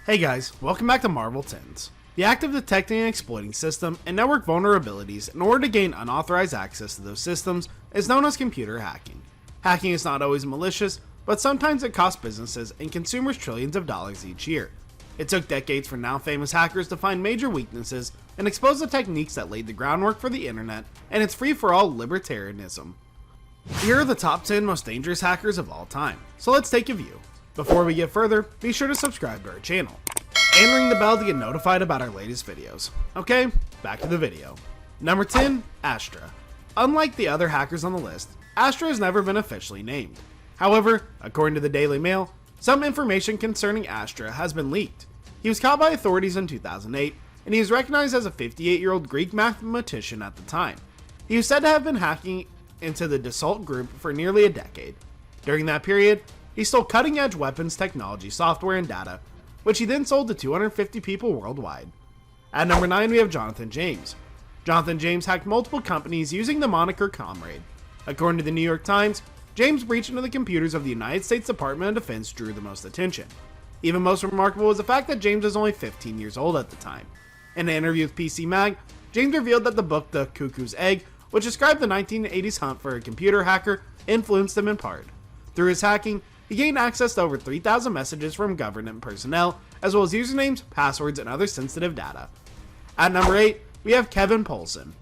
Hey guys, welcome back to Marvel Tins. The act of detecting and exploiting system and network vulnerabilities in order to gain unauthorized access to those systems is known as computer hacking. Hacking is not always malicious, but sometimes it costs businesses and consumers trillions of dollars each year. It took decades for now famous hackers to find major weaknesses and expose the techniques that laid the groundwork for the internet and its free-for-all libertarianism. Here are the top 10 most dangerous hackers of all time, so let's take a view. Before we get further, be sure to subscribe to our channel and ring the bell to get notified about our latest videos. Okay, back to the video. Number 10, Astra. Unlike the other hackers on the list, Astra has never been officially named. However, according to the Daily Mail, some information concerning Astra has been leaked. He was caught by authorities in 2008, and he is recognized as a 58-year-old Greek mathematician at the time. He was said to have been hacking into the Dassault Group for nearly a decade. During that period, he stole cutting-edge weapons technology software and data, which he then sold to 250 people worldwide. At number 9, we have Jonathan James. Jonathan James hacked multiple companies using the moniker Comrade. According to the New York Times, James' breach into the computers of the United States Department of Defense drew the most attention. Even most remarkable was the fact that James was only 15 years old at the time. In an interview with PC Mag, James revealed that the book The Cuckoo's Egg, which described the 1980s hunt for a computer hacker, influenced him in part. Through his hacking, he gained access to over 3,000 messages from government personnel, as well as usernames, passwords, and other sensitive data. At number 8, we have Kevin Poulsen.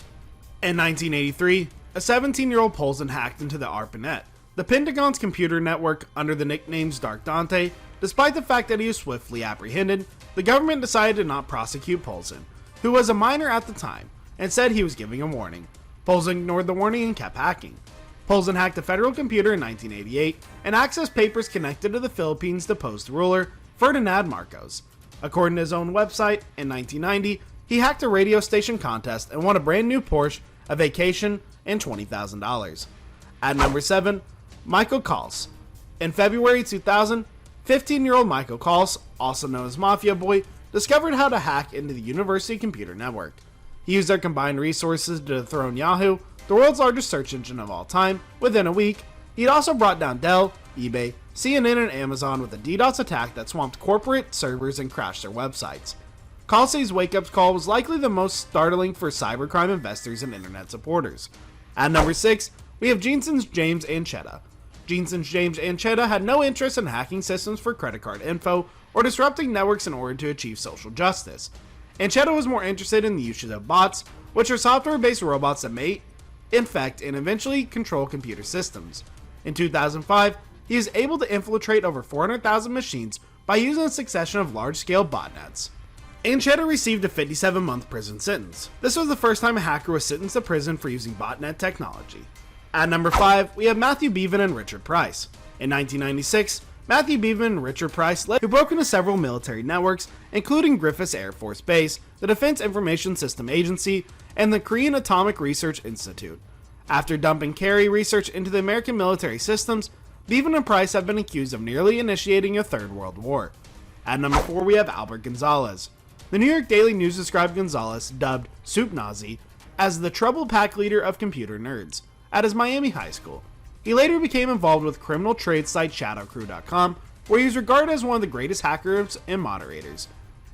In 1983, a 17-year-old Poulsen hacked into the ARPANET, the Pentagon's computer network under the nicknames Dark Dante. Despite the fact that he was swiftly apprehended, the government decided to not prosecute Poulsen, who was a minor at the time, and said he was giving a warning. Poulsen ignored the warning and kept hacking. Poulsen hacked a federal computer in 1988 and accessed papers connected to the Philippines' deposed ruler, Ferdinand Marcos. According to his own website, in 1990, he hacked a radio station contest and won a brand new Porsche, a vacation, and $20,000. At number 7, Michael Kals. In February 2000, 15-year-old Michael Kals, also known as Mafia Boy, discovered how to hack into the University Computer Network. He used their combined resources to dethrone Yahoo, the world's largest search engine of all time, within a week. He'd also brought down Dell, eBay, CNN, and Amazon with a DDoS attack that swamped corporate servers and crashed their websites. Kalsi's wake-up call was likely the most startling for cybercrime investors and internet supporters. At number 6, we have Jensen's James Anchetta. Jensen's James Anchetta had no interest in hacking systems for credit card info or disrupting networks in order to achieve social justice. Anchetta was more interested in the usage of bots, which are software-based robots that may infect and eventually control computer systems. In 2005, he was able to infiltrate over 400,000 machines by using a succession of large-scale botnets. Anchetta received a 57-month prison sentence. This was the first time a hacker was sentenced to prison for using botnet technology. At number 5, we have Matthew Bevan and Richard Price. In 1996, Matthew Bevan and Richard Price who broke into several military networks, including Griffiths Air Force Base, the Defense Information System Agency, and the Korean Atomic Research Institute. After dumping carry research into the American military systems, Bevan and Price have been accused of nearly initiating a third world war. At number 4, we have Albert Gonzalez. The New York Daily News described Gonzalez, dubbed Soup Nazi, as the trouble pack leader of computer nerds at his Miami high school. He later became involved with criminal trade site ShadowCrew.com, where he was regarded as one of the greatest hackers and moderators.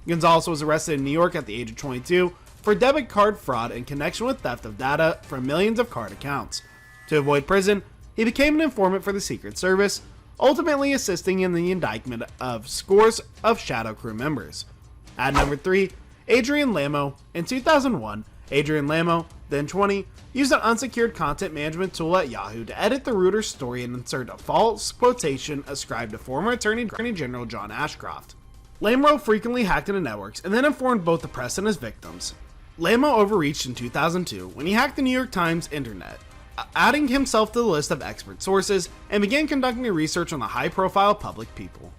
Gonzalez was arrested in New York at the age of 22 for debit card fraud in connection with theft of data from millions of card accounts. To avoid prison, he became an informant for the Secret Service, ultimately assisting in the indictment of scores of Shadow Crew members. At number 3, Adrian Lamo. In 2001, Adrian Lamo, then 20, used an unsecured content management tool at Yahoo to edit the Reuters story and insert a false quotation ascribed to former Attorney General John Ashcroft. Lamo frequently hacked into networks and then informed both the press and his victims. Lamo overreached in 2002 when he hacked the New York Times internet, adding himself to the list of expert sources, and began conducting research on the high-profile public people.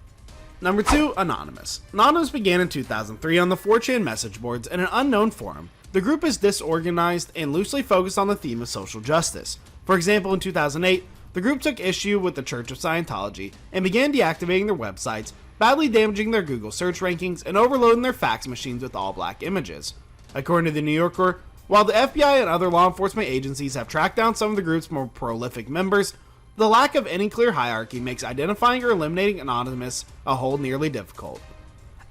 Number 2, Anonymous. Anonymous began in 2003 on the 4chan message boards in an unknown forum. The group is disorganized and loosely focused on the theme of social justice. For example, in 2008, the group took issue with the Church of Scientology and began deactivating their websites, badly damaging their Google search rankings, and overloading their fax machines with all-black images. According to the New Yorker, while the FBI and other law enforcement agencies have tracked down some of the group's more prolific members, the lack of any clear hierarchy makes identifying or eliminating Anonymous a whole nearly difficult.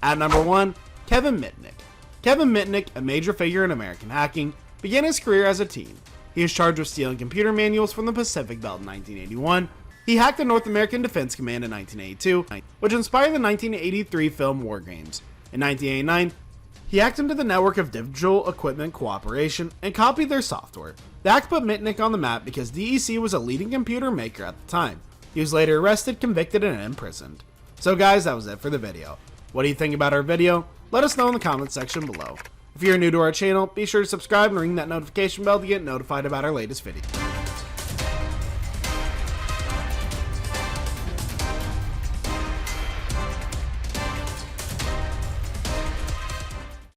At number 1, Kevin Mitnick. Kevin Mitnick, a major figure in American hacking, began his career as a teen. He was charged with stealing computer manuals from the Pacific Belt in 1981. He hacked the North American Defense Command in 1982, which inspired the 1983 film War Games. In 1989, he hacked into the network of Digital Equipment Cooperation and copied their software. The hack put Mitnick on the map because DEC was a leading computer maker at the time. He was later arrested, convicted, and imprisoned. So guys, that was it for the video. What do you think about our video? Let us know in the comments section below. If you're new to our channel, be sure to subscribe and ring that notification bell to get notified about our latest video.